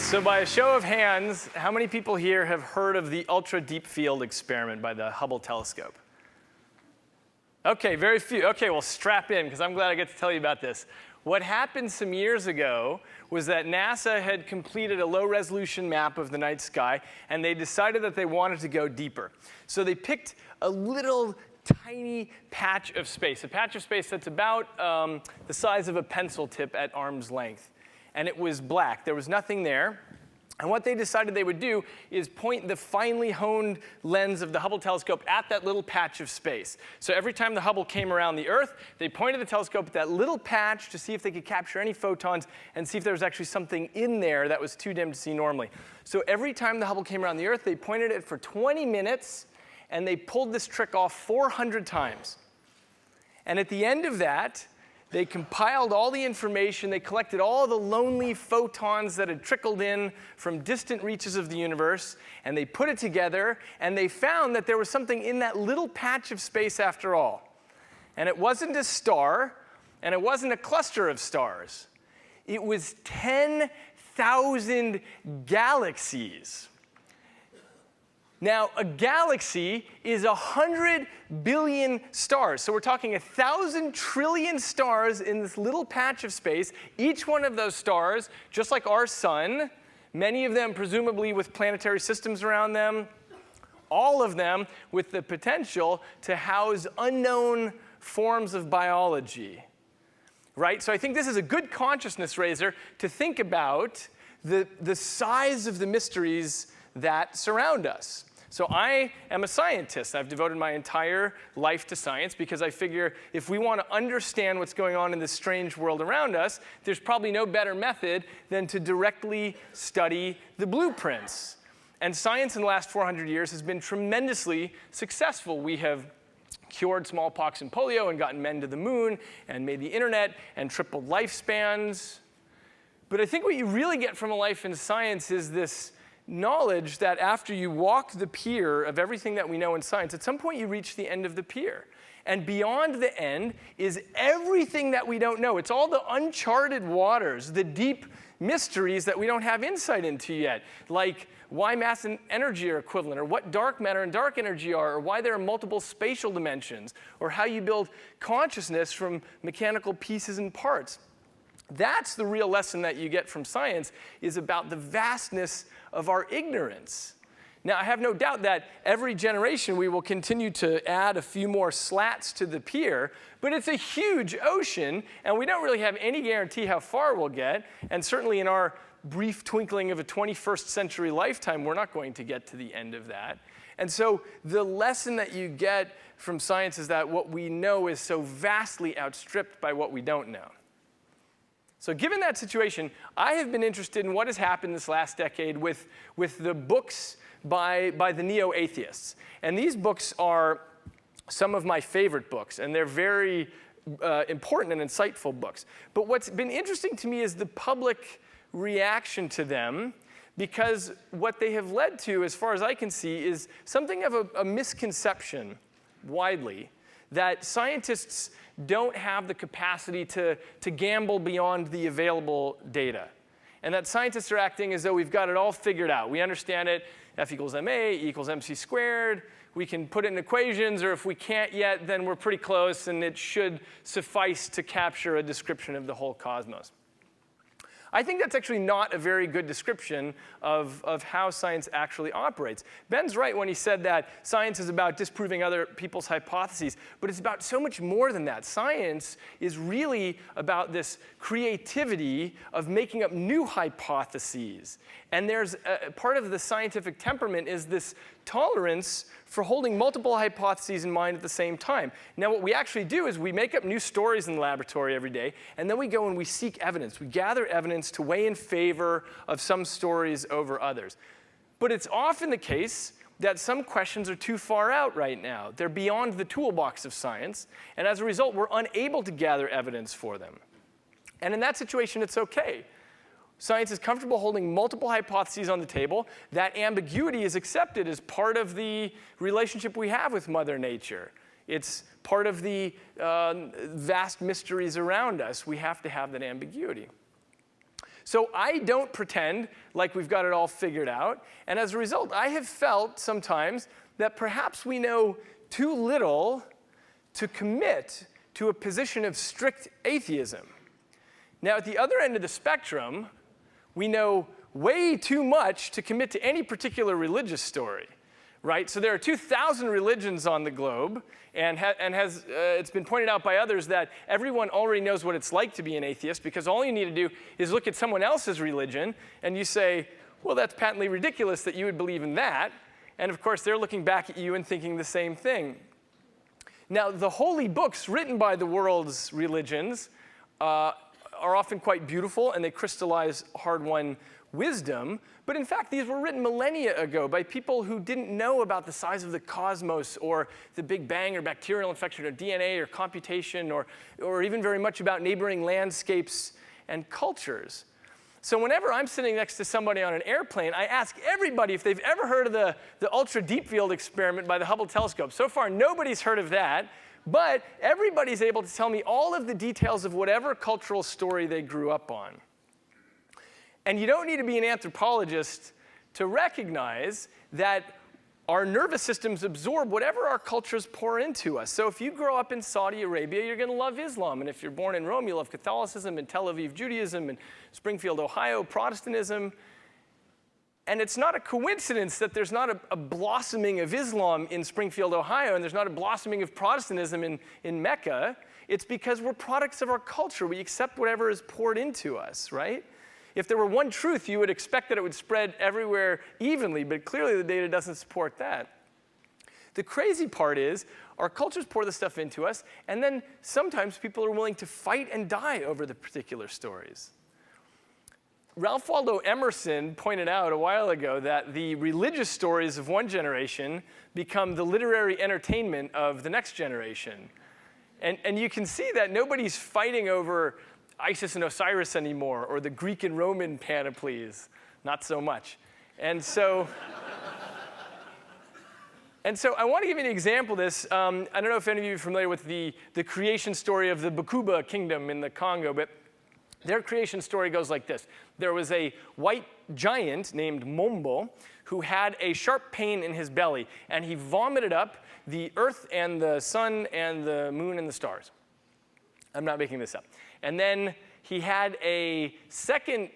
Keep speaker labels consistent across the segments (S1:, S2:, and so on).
S1: So by a show of hands, how many people here have heard of the ultra deep field experiment by the Hubble telescope? Okay, very few. Okay, well, strap in, because I'm glad I get to tell you about this. What happened some years ago was that NASA had completed a low-resolution map of the night sky, and they decided that they wanted to go deeper. So they picked a little tiny patch of space, a patch of space that's about the size of a pencil tip at arm's length. And it was black. There was nothing there. And what they decided they would do is point the finely honed lens of the Hubble telescope at that little patch of space. So every time the Hubble came around the Earth, they pointed the telescope at that little patch to see if they could capture any photons and see if there was actually something in there that was too dim to see normally. So every time the Hubble came around the Earth, they pointed it for 20 minutes, and they pulled this trick off 400 times. And at the end of that, they compiled all the information, they collected all the lonely photons that had trickled in from distant reaches of the universe, and they put it together, and they found that there was something in that little patch of space after all. And it wasn't a star, and it wasn't a cluster of stars. It was 10,000 galaxies. Now, a galaxy is 100 billion stars. So we're talking 1,000 trillion stars in this little patch of space. Each one of those stars, just like our sun, many of them presumably with planetary systems around them, all of them with the potential to house unknown forms of biology. Right? So I think this is a good consciousness raiser to think about the size of the mysteries that surround us. So I am a scientist. I've devoted my entire life to science because I figure if we want to understand what's going on in this strange world around us, there's probably no better method than to directly study the blueprints. And science in the last 400 years has been tremendously successful. We have cured smallpox and polio and gotten men to the moon and made the internet and tripled lifespans. But I think what you really get from a life in science is this knowledge that after you walk the pier of everything that we know in science, at some point you reach the end of the pier. And beyond the end is everything that we don't know. It's all the uncharted waters, the deep mysteries that we don't have insight into yet, like why mass and energy are equivalent, or what dark matter and dark energy are, or why there are multiple spatial dimensions, or how you build consciousness from mechanical pieces and parts. That's the real lesson that you get from science, is about the vastness of our ignorance. Now, I have no doubt that every generation we will continue to add a few more slats to the pier, but it's a huge ocean, and we don't really have any guarantee how far we'll get, and certainly in our brief twinkling of a 21st century lifetime, we're not going to get to the end of that. And so the lesson that you get from science is that what we know is so vastly outstripped by what we don't know. So given that situation, I have been interested in what has happened this last decade with the books by the neo-atheists. And these books are some of my favorite books, and they're very important and insightful books. But what's been interesting to me is the public reaction to them, because what they have led to, as far as I can see, is something of a misconception widely that scientists don't have the capacity to gamble beyond the available data. And that scientists are acting as though we've got it all figured out. We understand it, F equals ma, E equals mc squared. We can put it in equations, or if we can't yet, then we're pretty close, and it should suffice to capture a description of the whole cosmos. I think that's actually not a very good description of how science actually operates. Ben's right when he said that science is about disproving other people's hypotheses, but it's about so much more than that. Science is really about this creativity of making up new hypotheses. And there's part of the scientific temperament is this tolerance for holding multiple hypotheses in mind at the same time. Now, what we actually do is we make up new stories in the laboratory every day, and then we go and we seek evidence. We gather evidence to weigh in favor of some stories over others. But it's often the case that some questions are too far out right now. They're beyond the toolbox of science, and as a result, we're unable to gather evidence for them. And in that situation, it's okay. Science is comfortable holding multiple hypotheses on the table. That ambiguity is accepted as part of the relationship we have with Mother Nature. It's part of the vast mysteries around us. We have to have that ambiguity. So I don't pretend like we've got it all figured out. And as a result, I have felt sometimes that perhaps we know too little to commit to a position of strict atheism. Now, at the other end of the spectrum, we know way too much to commit to any particular religious story, right? So there are 2,000 religions on the globe, and it's been pointed out by others that everyone already knows what it's like to be an atheist, because all you need to do is look at someone else's religion, and you say, well, that's patently ridiculous that you would believe in that. And of course, they're looking back at you and thinking the same thing. Now, the holy books written by the world's religions are often quite beautiful, and they crystallize hard-won wisdom. But in fact, these were written millennia ago by people who didn't know about the size of the cosmos or the Big Bang or bacterial infection or DNA or computation or even very much about neighboring landscapes and cultures. So whenever I'm sitting next to somebody on an airplane, I ask everybody if they've ever heard of the ultra deep field experiment by the Hubble telescope. So far, nobody's heard of that, but everybody's able to tell me all of the details of whatever cultural story they grew up on. And you don't need to be an anthropologist to recognize that our nervous systems absorb whatever our cultures pour into us. So if you grow up in Saudi Arabia, you're going to love Islam. And if you're born in Rome, you'll love Catholicism and Tel Aviv Judaism and Springfield, Ohio, Protestantism. And it's not a coincidence that there's not a blossoming of Islam in Springfield, Ohio, and there's not a blossoming of Protestantism in Mecca. It's because we're products of our culture. We accept whatever is poured into us, right? If there were one truth, you would expect that it would spread everywhere evenly, but clearly the data doesn't support that. The crazy part is our cultures pour this stuff into us, and then sometimes people are willing to fight and die over the particular stories. Ralph Waldo Emerson pointed out a while ago that the religious stories of one generation become the literary entertainment of the next generation. And you can see that nobody's fighting over Isis and Osiris anymore, or the Greek and Roman panoplies, not so much. And so I want to give you an example of this. I don't know if any of you are familiar with the creation story of the Bakuba kingdom in the Congo, but their creation story goes like this. There was a white giant named Mombo who had a sharp pain in his belly, and he vomited up the earth and the sun and the moon and the stars. I'm not making this up. And then he had a second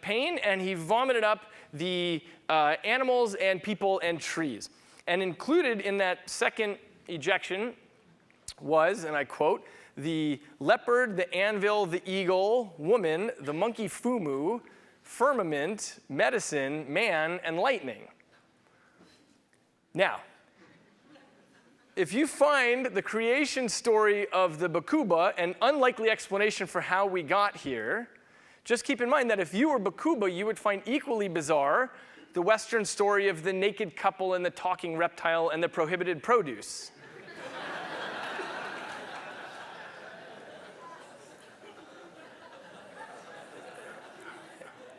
S1: pain, and he vomited up the animals and people and trees. And included in that second ejection was, and I quote, the leopard, the anvil, the eagle, woman, the monkey fumu, firmament, medicine, man, and lightning. Now, if you find the creation story of the Bakuba an unlikely explanation for how we got here, just keep in mind that if you were Bakuba, you would find equally bizarre the Western story of the naked couple and the talking reptile and the prohibited produce.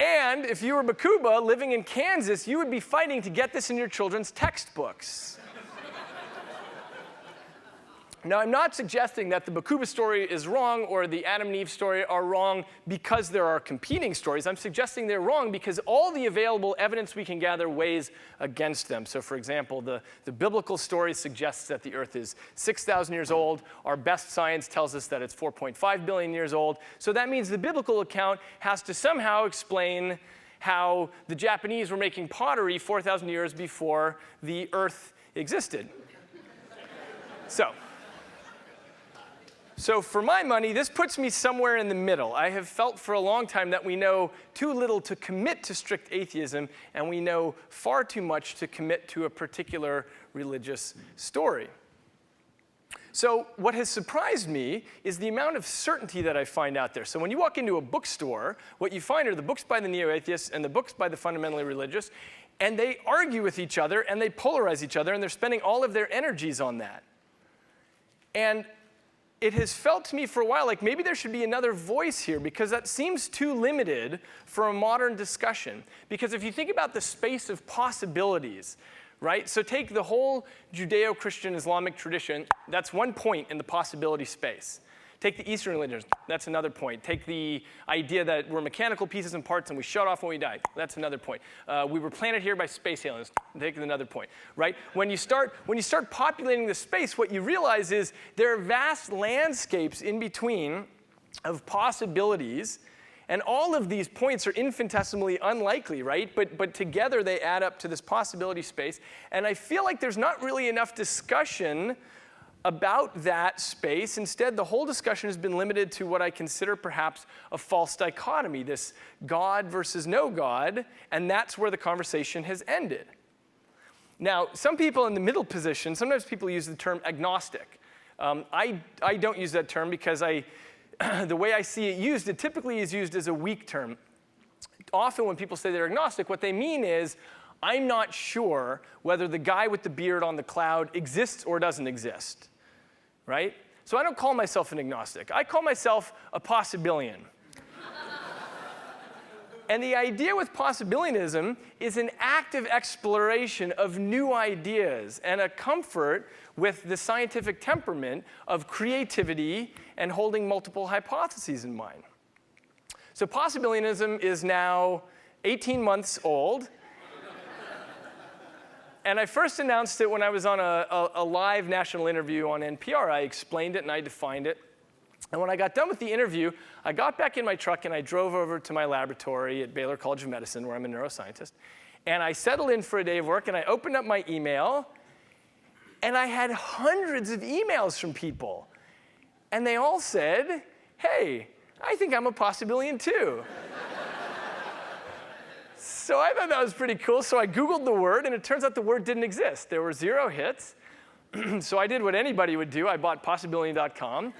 S1: And if you were Bakuba living in Kansas, you would be fighting to get this in your children's textbooks. Now, I'm not suggesting that the Bakuba story is wrong or the Adam and Eve story are wrong because there are competing stories. I'm suggesting they're wrong because all the available evidence we can gather weighs against them. So, for example, the biblical story suggests that the Earth is 6,000 years old. Our best science tells us that it's 4.5 billion years old. So that means the biblical account has to somehow explain how the Japanese were making pottery 4,000 years before the Earth existed. So for my money, this puts me somewhere in the middle. I have felt for a long time that we know too little to commit to strict atheism, and we know far too much to commit to a particular religious story. So what has surprised me is the amount of certainty that I find out there. So when you walk into a bookstore, what you find are the books by the neo-atheists and the books by the fundamentally religious, and they argue with each other, and they polarize each other, and they're spending all of their energies on that. And it has felt to me for a while like maybe there should be another voice here, because that seems too limited for a modern discussion. Because if you think about the space of possibilities, right? So take the whole Judeo-Christian Islamic tradition, that's one point in the possibility space. Take the Eastern religions, that's another point. Take the idea that we're mechanical pieces and parts and we shut off when we die, that's another point. We were planted here by space aliens, take another point, right? When you start populating the space, what you realize is there are vast landscapes in between of possibilities, and all of these points are infinitesimally unlikely, right? But together they add up to this possibility space, and I feel like there's not really enough discussion about that space. Instead, the whole discussion has been limited to what I consider perhaps a false dichotomy, this God versus no God, and that's where the conversation has ended. Now, some people in the middle position, sometimes people use the term agnostic. I don't use that term because the way I see it used, it typically is used as a weak term. Often when people say they're agnostic, what they mean is, I'm not sure whether the guy with the beard on the cloud exists or doesn't exist, right? So I don't call myself an agnostic. I call myself a possibilian. And the idea with possibilianism is an active exploration of new ideas and a comfort with the scientific temperament of creativity and holding multiple hypotheses in mind. So possibilianism is now 18 months old. And I first announced it when I was on a live national interview on NPR. I explained it and I defined it. And when I got done with the interview, I got back in my truck and I drove over to my laboratory at Baylor College of Medicine, where I'm a neuroscientist. And I settled in for a day of work and I opened up my email, and I had hundreds of emails from people. And they all said, hey, I think I'm a possibilian too. So I thought that was pretty cool. So I Googled the word, and it turns out the word didn't exist. There were 0 hits. So I did what anybody would do. I bought Possibilian.com.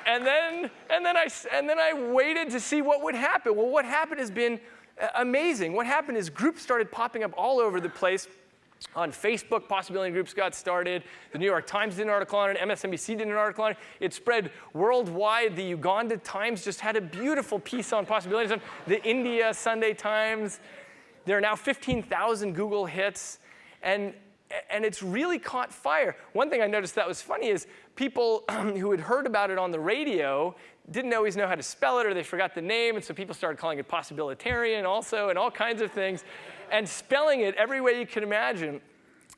S1: and then I waited to see what would happen. Well, what happened has been amazing. What happened is groups started popping up all over the place. On Facebook, Possibilian groups got started. The New York Times did an article on it. MSNBC did an article on it. It spread worldwide. The Uganda Times just had a beautiful piece on possibilianism. The India Sunday Times. There are now 15,000 Google hits. And it's really caught fire. One thing I noticed that was funny is people who had heard about it on the radio didn't always know how to spell it, or they forgot the name, and so people started calling it possibilitarian also, and all kinds of things, and spelling it every way you could imagine.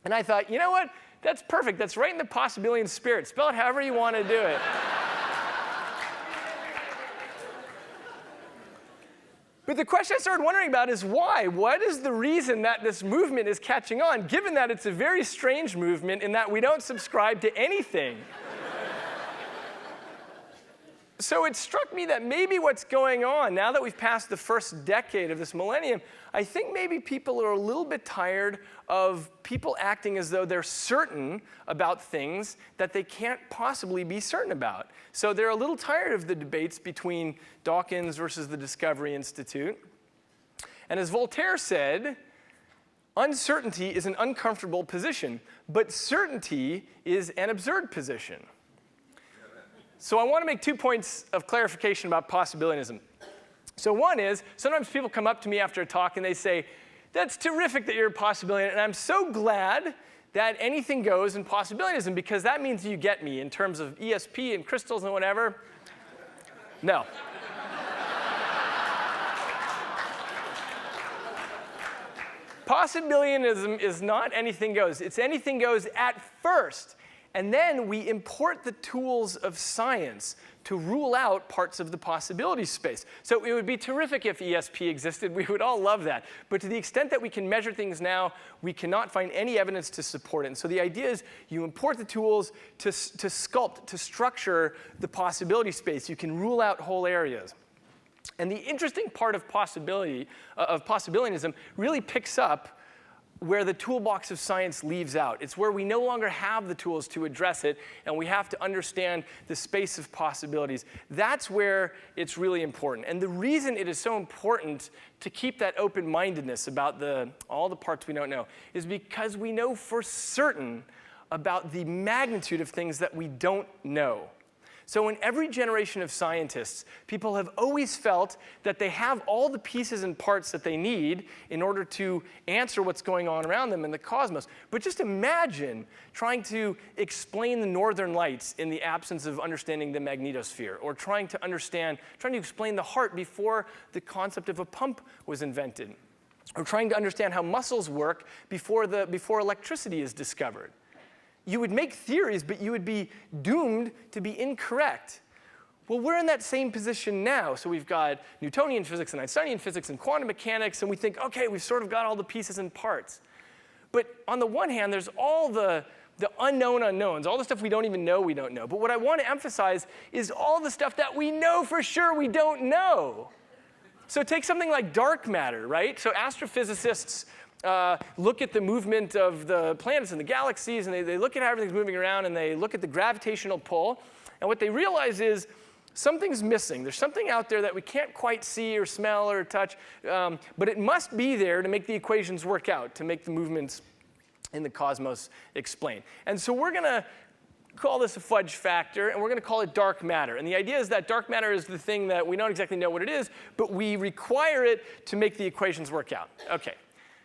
S1: And I thought, you know what? That's perfect. That's right in the possibilian spirit. Spell it however you want to do it. But the question I started wondering about is why? What is the reason that this movement is catching on, given that it's a very strange movement in that we don't subscribe to anything? So it struck me that maybe what's going on, now that we've passed the first decade of this millennium, I think maybe people are a little bit tired of people acting as though they're certain about things that they can't possibly be certain about. So they're a little tired of the debates between Dawkins versus the Discovery Institute. And as Voltaire said, uncertainty is an uncomfortable position, but certainty is an absurd position. So I want to make 2 points of clarification about possibilianism. So one is, sometimes people come up to me after a talk and they say, that's terrific that you're a possibilian, and I'm so glad that anything goes in possibilianism, because that means you get me in terms of ESP and crystals and whatever. No. Possibilianism is not anything goes. It's anything goes at first. And then we import the tools of science to rule out parts of the possibility space. So it would be terrific if ESP existed. We would all love that. But to the extent that we can measure things now, we cannot find any evidence to support it. And so the idea is you import the tools to sculpt, to structure the possibility space. You can rule out whole areas. And the interesting part of possibilianism really picks up where the toolbox of science leaves out. It's where we no longer have the tools to address it, and we have to understand the space of possibilities. That's where it's really important. And the reason it is so important to keep that open-mindedness about all the parts we don't know is because we know for certain about the magnitude of things that we don't know. So in every generation of scientists, people have always felt that they have all the pieces and parts that they need in order to answer what's going on around them in the cosmos. But just imagine trying to explain the northern lights in the absence of understanding the magnetosphere, or trying to explain the heart before the concept of a pump was invented, or trying to understand how muscles work before electricity is discovered. You would make theories, but you would be doomed to be incorrect. Well, we're in that same position now. So we've got Newtonian physics and Einsteinian physics and quantum mechanics, and we think, okay, we've sort of got all the pieces and parts. But on the one hand, there's all the unknown unknowns, all the stuff we don't even know we don't know. But what I want to emphasize is all the stuff that we know for sure we don't know. So take something like dark matter, right? So astrophysicists look at the movement of the planets and the galaxies, and they look at how everything's moving around, and they look at the gravitational pull. And what they realize is something's missing. There's something out there that we can't quite see or smell or touch, but it must be there to make the equations work out, to make the movements in the cosmos explain. And so we're going to call this a fudge factor, and we're going to call it dark matter. And the idea is that dark matter is the thing that we don't exactly know what it is, but we require it to make the equations work out. Okay.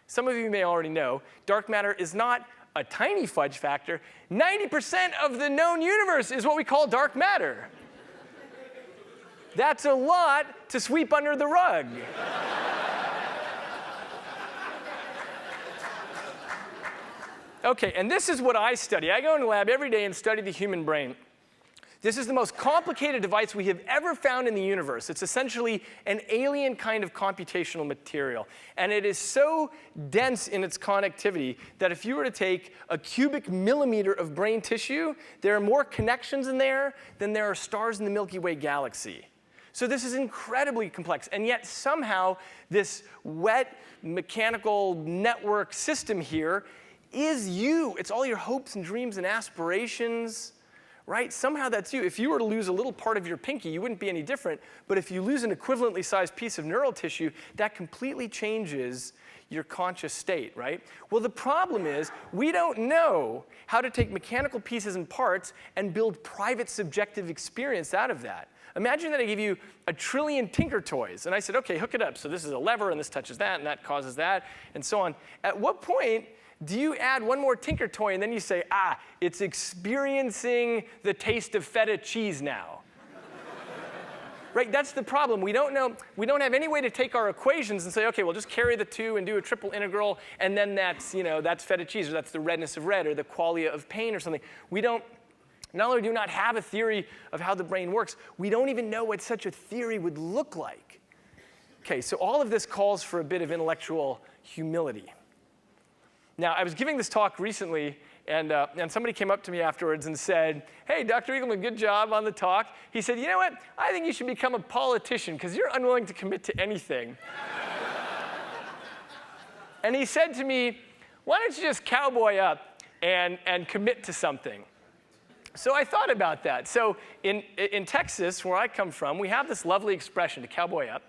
S1: Some of you may already know, dark matter is not a tiny fudge factor. 90% of the known universe is what we call dark matter. That's a lot to sweep under the rug. Okay, and this is what I study. I go in the lab every day and study the human brain. This is the most complicated device we have ever found in the universe. It's essentially an alien kind of computational material. And it is so dense in its connectivity that if you were to take a cubic millimeter of brain tissue, there are more connections in there than there are stars in the Milky Way galaxy. So this is incredibly complex. And yet somehow this wet mechanical network system here is you. It's all your hopes and dreams and aspirations. Right? Somehow that's you. If you were to lose a little part of your pinky, you wouldn't be any different. But if you lose an equivalently sized piece of neural tissue, that completely changes your conscious state, right? Well, the problem is we don't know how to take mechanical pieces and parts and build private subjective experience out of that. Imagine that I give you 1 trillion Tinker Toys, and I said, okay, hook it up. So this is a lever, and this touches that, and that causes that, and so on. At what point do you add one more Tinker Toy, and then you say, it's experiencing the taste of feta cheese now? Right? That's the problem. We don't know. We don't have any way to take our equations and say, okay, we'll just carry the two and do a triple integral, and then that's feta cheese, or that's the redness of red, or the qualia of pain, or something. We don't. Not only do we not have a theory of how the brain works, we don't even know what such a theory would look like. Okay, so all of this calls for a bit of intellectual humility. Now, I was giving this talk recently, and somebody came up to me afterwards and said, hey, Dr. Eagleman, good job on the talk. He said, you know what? I think you should become a politician because you're unwilling to commit to anything. And he said to me, why don't you just cowboy up and commit to something? So I thought about that. So in Texas, where I come from, we have this lovely expression, to cowboy up.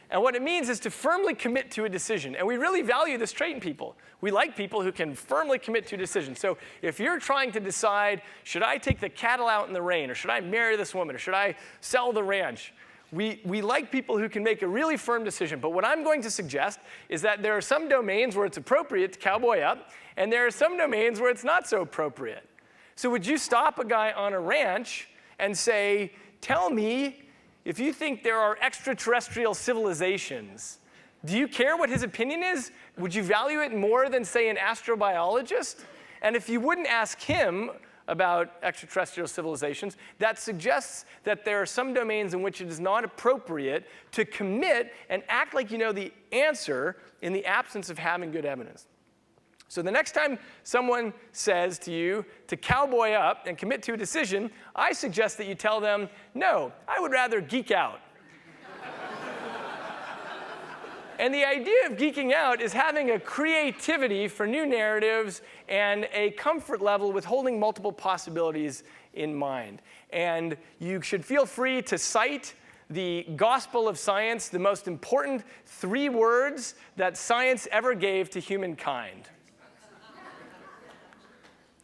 S1: And what it means is to firmly commit to a decision. And we really value this trait in people. We like people who can firmly commit to a decision. So if you're trying to decide, should I take the cattle out in the rain, or should I marry this woman, or should I sell the ranch, we like people who can make a really firm decision. But what I'm going to suggest is that there are some domains where it's appropriate to cowboy up, and there are some domains where it's not so appropriate. So would you stop a guy on a ranch and say, tell me, if you think there are extraterrestrial civilizations, do you care what his opinion is? Would you value it more than, say, an astrobiologist? And if you wouldn't ask him about extraterrestrial civilizations, that suggests that there are some domains in which it is not appropriate to commit and act like you know the answer in the absence of having good evidence. So the next time someone says to you to cowboy up and commit to a decision, I suggest that you tell them, no, I would rather geek out. And the idea of geeking out is having a creativity for new narratives and a comfort level with holding multiple possibilities in mind. And you should feel free to cite the gospel of science, the most important 3 words that science ever gave to humankind.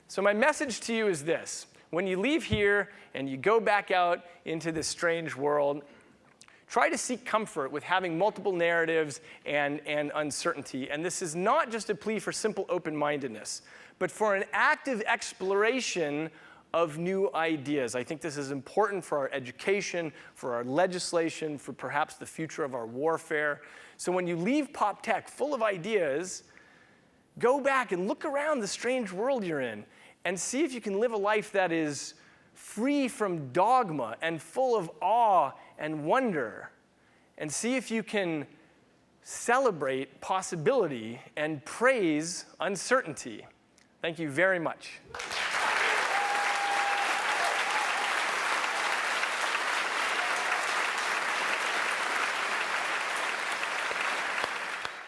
S1: So my message to you is this. when you leave here and you go back out into this strange world, try to seek comfort with having multiple narratives and uncertainty. And this is not just a plea for simple open-mindedness, but for an active exploration of new ideas. I think this is important for our education, for our legislation, for perhaps the future of our warfare. So when you leave Pop Tech full of ideas, go back and look around the strange world you're in and see if you can live a life that is free from dogma and full of awe and wonder, and see if you can celebrate possibility and praise uncertainty. Thank you very much.